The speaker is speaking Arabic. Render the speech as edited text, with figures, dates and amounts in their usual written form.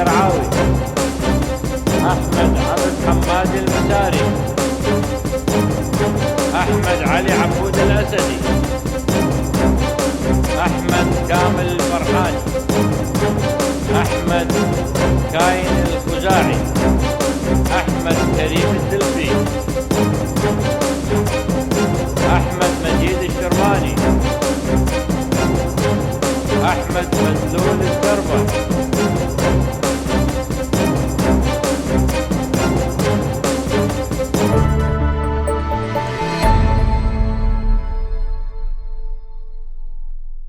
القرعاوي، أحمد عبد حماد المساري، أحمد علي عبود الأسدي، أحمد كامل الفرحاني، أحمد كاين الخزاعي، أحمد كريم الدلفي، أحمد مجيد الشرماني، أحمد مدلول الدربة،